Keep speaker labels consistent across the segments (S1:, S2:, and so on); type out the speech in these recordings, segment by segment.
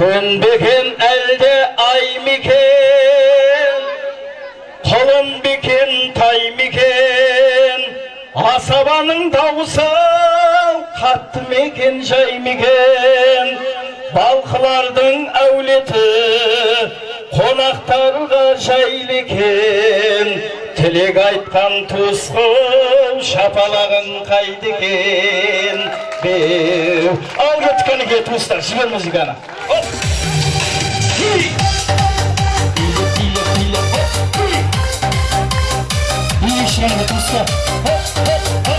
S1: Gün beken elde ay miken, kolun beken tay miken, asabanın dağısı kattı meken jay miken, balkılardın avleti konaktarga jayliken, tilek aytkan tuskı şapalağın kaydiken. Al getkeni get usta, жібер музыканы. Hop! Işığını get usta. Hop, hop, hop, hop.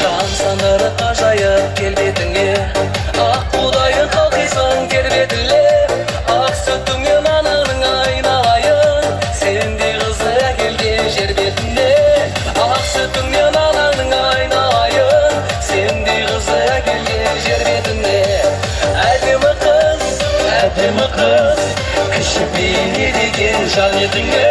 S2: Dansанары ажайып келбетіңе, ақ құдайы қалқисың тербетіле, ақ сүтіңнен анаңның айналайын, сендей қызы әкелген жер бетіне. Ақ сүтіңнен анаңның айналайын, сендей қызы әкелген жер бетіне. Әдемі қыз, кішіпейне деген жан етіңе.